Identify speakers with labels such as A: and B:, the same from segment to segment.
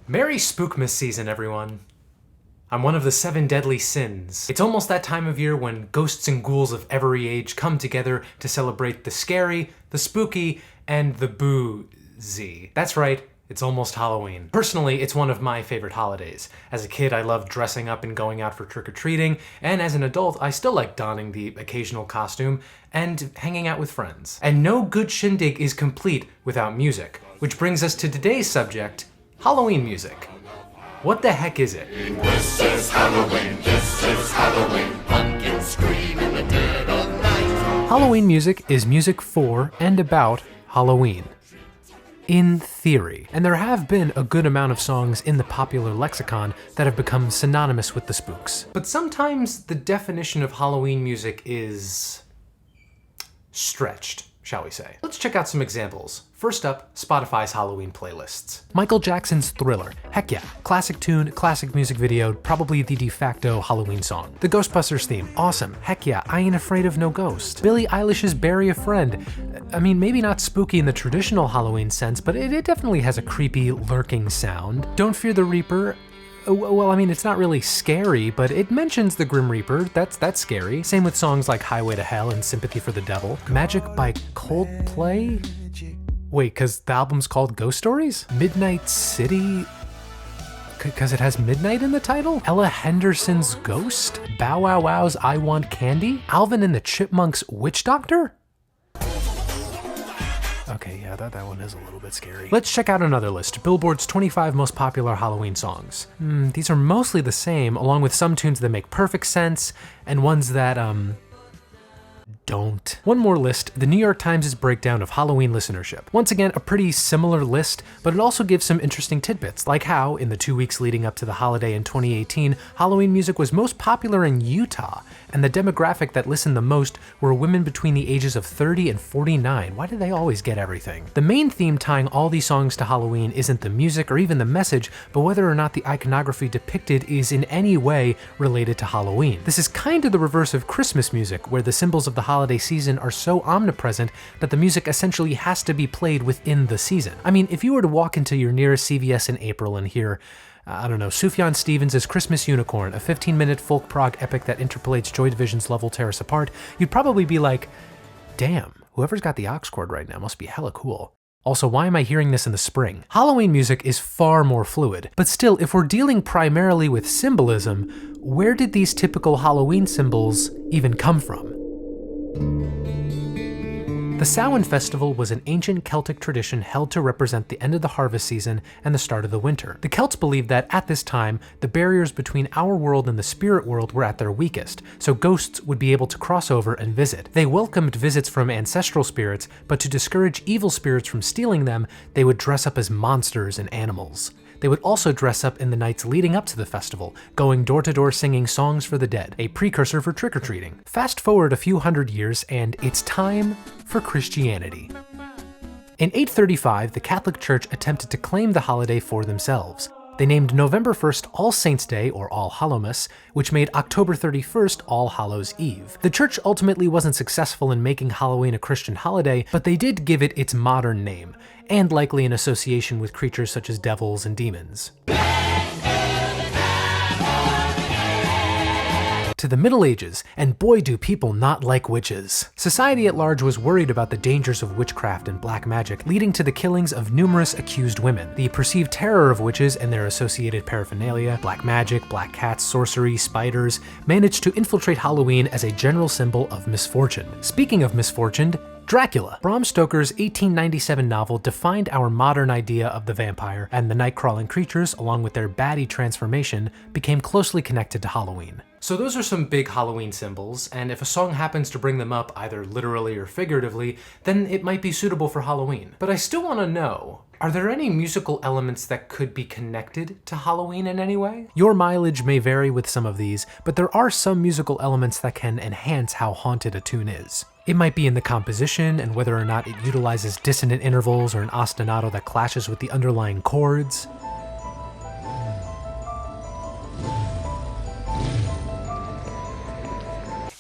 A: Merry Spookmas season, everyone. I'm one of the 7 deadly sins. It's almost that time of year when ghosts and ghouls of every age come together to celebrate the scary, the spooky, and the boozy. That's right, it's almost Halloween. Personally, it's one of my favorite holidays. As a kid, I loved dressing up and going out for trick-or-treating, and as an adult, I still like donning the occasional costume and hanging out with friends. And no good shindig is complete without music. Which brings us to today's subject, Halloween music. What the heck is it?
B: This is Halloween, this is Halloween, pumpkins scream in the dead of night.
A: Halloween music is music for and about Halloween. In theory. And there have been a good amount of songs in the popular lexicon that have become synonymous with the spooks. But sometimes the definition of Halloween music is stretched, shall we say. Let's check out some examples. First up, Spotify's Halloween playlists. Michael Jackson's Thriller. Heck yeah. Classic tune, classic music video, probably the de facto Halloween song. The Ghostbusters theme. Awesome. Heck yeah, I ain't afraid of no ghost. Billie Eilish's Bury a Friend. I mean, maybe not spooky in the traditional Halloween sense, but it definitely has a creepy, lurking sound. Don't Fear the Reaper. Well, I mean, it's not really scary, but it mentions the Grim Reaper. That's scary. Same with songs like Highway to Hell and Sympathy for the Devil. Magic by Coldplay? Wait, because the album's called Ghost Stories? Midnight City? Because it has midnight in the title? Ella Henderson's Ghost? Bow Wow Wow's I Want Candy? Alvin and the Chipmunks' Witch Doctor? Okay, yeah, that one is a little bit scary. Let's check out another list. Billboard's 25 most popular Halloween songs. These are mostly the same, along with some tunes that make perfect sense, and ones that, don't. One more list, the New York Times' breakdown of Halloween listenership. Once again, a pretty similar list, but it also gives some interesting tidbits, like how, in the 2 weeks leading up to the holiday in 2018, Halloween music was most popular in Utah, and the demographic that listened the most were women between the ages of 30 and 49. Why do they always get everything? The main theme tying all these songs to Halloween isn't the music or even the message, but whether or not the iconography depicted is in any way related to Halloween. This is kind of the reverse of Christmas music, where the symbols of the holiday season are so omnipresent that the music essentially has to be played within the season. I mean, if you were to walk into your nearest CVS in April and hear, I don't know, Sufjan Stevens' Christmas Unicorn, a 15-minute folk prog epic that interpolates Joy Division's Love Will Tear Us Apart, you'd probably be like, damn, whoever's got the aux cord right now must be hella cool. Also, why am I hearing this in the spring? Halloween music is far more fluid, but still, if we're dealing primarily with symbolism, where did these typical Halloween symbols even come from? The Samhain festival was an ancient Celtic tradition held to represent the end of the harvest season and the start of the winter. The Celts believed that at this time, the barriers between our world and the spirit world were at their weakest, so ghosts would be able to cross over and visit. They welcomed visits from ancestral spirits, but to discourage evil spirits from stealing them, they would dress up as monsters and animals. They would also dress up in the nights leading up to the festival, going door to door singing songs for the dead, a precursor for trick-or-treating. Fast forward a few hundred years, and it's time for Christianity. In 835, the Catholic Church attempted to claim the holiday for themselves. They named November 1st All Saints' Day, or All Hallowmas, which made October 31st All Hallows' Eve. The church ultimately wasn't successful in making Halloween a Christian holiday, but they did give it its modern name, and likely an association with creatures such as devils and demons. To the Middle Ages, and boy do people not like witches. Society at large was worried about the dangers of witchcraft and black magic, leading to the killings of numerous accused women. The perceived terror of witches and their associated paraphernalia, black magic, black cats, sorcery, spiders, managed to infiltrate Halloween as a general symbol of misfortune. Speaking of misfortune, Dracula. Bram Stoker's 1897 novel defined our modern idea of the vampire, and the night-crawling creatures, along with their baddie transformation, became closely connected to Halloween. So those are some big Halloween symbols, and if a song happens to bring them up either literally or figuratively, then it might be suitable for Halloween. But I still want to know, are there any musical elements that could be connected to Halloween in any way? Your mileage may vary with some of these, but there are some musical elements that can enhance how haunted a tune is. It might be in the composition and whether or not it utilizes dissonant intervals or an ostinato that clashes with the underlying chords.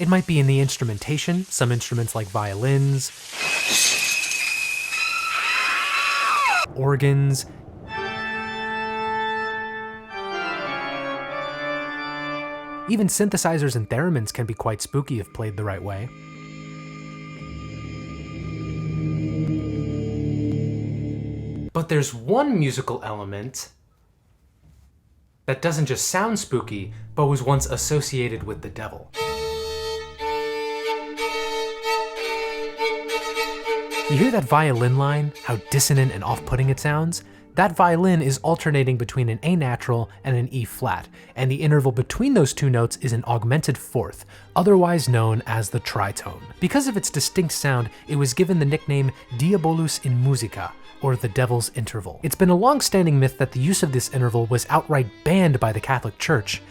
A: It might be in the instrumentation, some instruments like violins, organs, Even synthesizers and theremins can be quite spooky if played the right way. But there's one musical element that doesn't just sound spooky, but was once associated with the devil. You hear that violin line, how dissonant and off-putting it sounds? That violin is alternating between an A natural and an E flat, and the interval between those two notes is an augmented fourth, otherwise known as the tritone. Because of its distinct sound, it was given the nickname Diabolus in Musica, or the devil's interval. It's been a long-standing myth that the use of this interval was outright banned by the Catholic Church,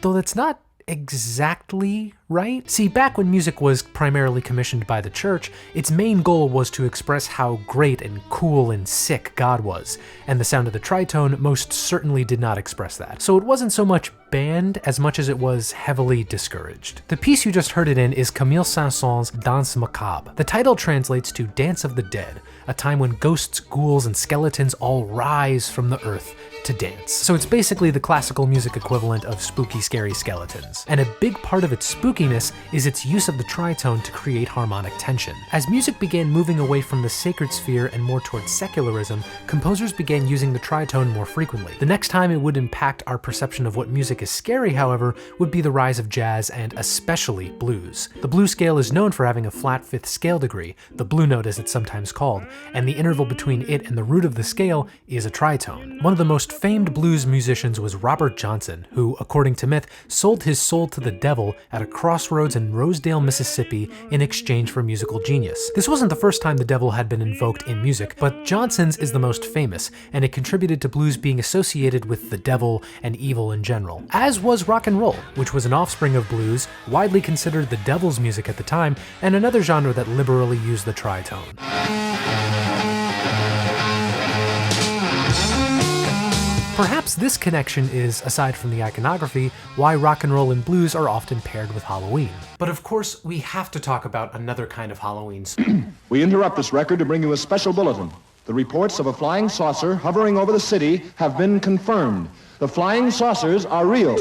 A: though that's not exactly right? See, back when music was primarily commissioned by the church, its main goal was to express how great and cool and sick God was, and the sound of the tritone most certainly did not express that. So it wasn't so much banned as much as it was heavily discouraged. The piece you just heard it in is Camille Saint-Saëns' Danse Macabre. The title translates to Dance of the Dead, a time when ghosts, ghouls, and skeletons all rise from the earth to dance. So it's basically the classical music equivalent of spooky, scary skeletons. And a big part of its spookiness is its use of the tritone to create harmonic tension. As music began moving away from the sacred sphere and more towards secularism, composers began using the tritone more frequently. The next time it would impact our perception of what music is scary, however, would be the rise of jazz and especially blues. The blues scale is known for having a flat fifth scale degree, the blue note as it's sometimes called, and the interval between it and the root of the scale is a tritone. One of the most famed blues musicians was Robert Johnson, who, according to myth, sold his soul to the devil at a crossroads in Rosedale, Mississippi in exchange for musical genius. This wasn't the first time the devil had been invoked in music, but Johnson's is the most famous, and it contributed to blues being associated with the devil and evil in general. As was rock and roll, which was an offspring of blues, widely considered the devil's music at the time, and another genre that liberally used the tritone. Perhaps this connection is, aside from the iconography, why rock and roll and blues are often paired with Halloween. But of course, we have to talk about another kind of Halloween.
C: We interrupt this record to bring you a special bulletin. The reports of a flying saucer hovering over the city have been confirmed. The flying saucers are real.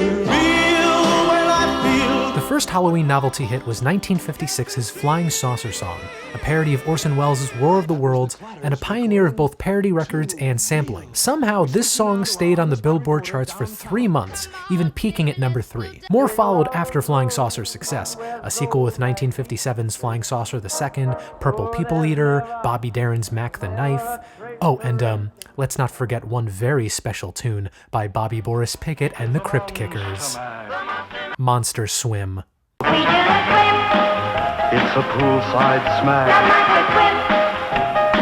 A: The first Halloween novelty hit was 1956's Flying Saucer Song, a parody of Orson Welles' War of the Worlds and a pioneer of both parody records and sampling. Somehow, this song stayed on the Billboard charts for 3 months, even peaking at number 3. More followed after Flying Saucer's success, a sequel with 1957's Flying Saucer II, Purple People Eater, Bobby Darin's Mac the Knife. Oh, and let's not forget one very special tune by Bobby Boris Pickett and the Crypt Kickers. Monster Swim.
D: We do a swim.
E: It's a poolside smash.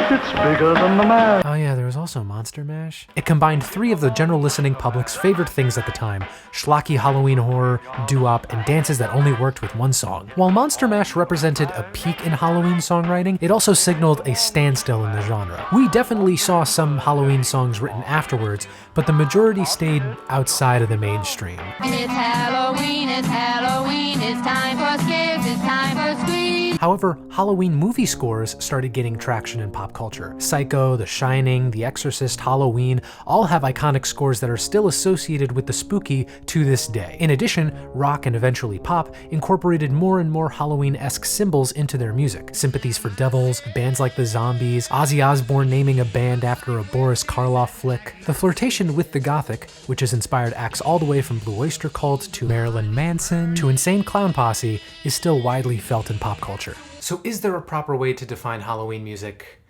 E: It's bigger than the mash.
A: Oh yeah, there was also Monster Mash. It combined 3 of the general listening public's favorite things at the time: schlocky Halloween horror, doo-wop, and dances that only worked with one song. While Monster Mash represented a peak in Halloween songwriting, it also signaled a standstill in the genre. We definitely saw some Halloween songs written afterwards, but the majority stayed outside of the mainstream.
D: It's Halloween, it's Halloween, it's time for scares, it's time for squeeze.
A: However, Halloween movie scores started gaining traction in pop culture. Psycho, The Shining, The Exorcist, Halloween all have iconic scores that are still associated with the spooky to this day. In addition, rock and eventually pop incorporated more and more Halloween-esque symbols into their music. Sympathies for devils, bands like the Zombies, Ozzy Osbourne naming a band after a Boris Karloff flick. The flirtation with the Gothic, which has inspired acts all the way from Blue Oyster Cult to Marilyn Manson to Insane Clown Posse, is still widely felt in pop culture. So is there a proper way to define Halloween music?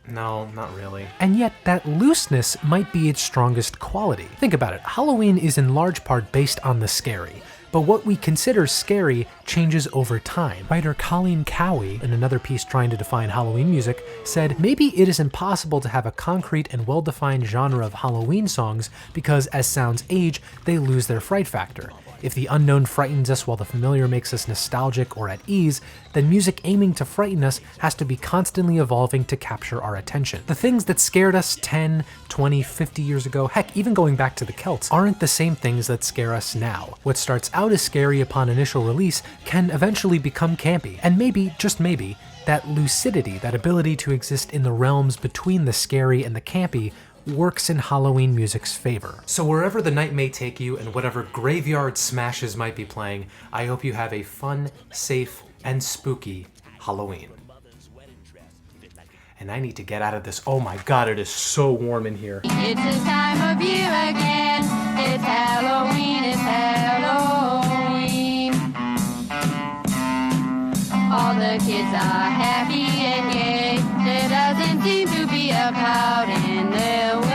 A: No, not really. And yet, that looseness might be its strongest quality. Think about it. Halloween is in large part based on the scary, but what we consider scary changes over time. Writer Colleen Cowie, in another piece trying to define Halloween music, said, "Maybe it is impossible to have a concrete and well-defined genre of Halloween songs because as sounds age, they lose their fright factor. If the unknown frightens us while the familiar makes us nostalgic or at ease, then music aiming to frighten us has to be constantly evolving to capture our attention. The things that scared us 10, 20, 50 years ago, heck, even going back to the Celts, aren't the same things that scare us now. What starts out as scary upon initial release can eventually become campy, and maybe, just maybe, that lucidity, that ability to exist in the realms between the scary and the campy, works in Halloween music's favor. So wherever the night may take you and whatever graveyard smashes might be playing, I hope you have a fun, safe, and spooky Halloween. And I need to get out of this. Oh my God, it is so warm in here.
D: It's this time of year again. It's Halloween, it's Halloween. All the kids are happy and gay. There doesn't seem to be a cloud in their way.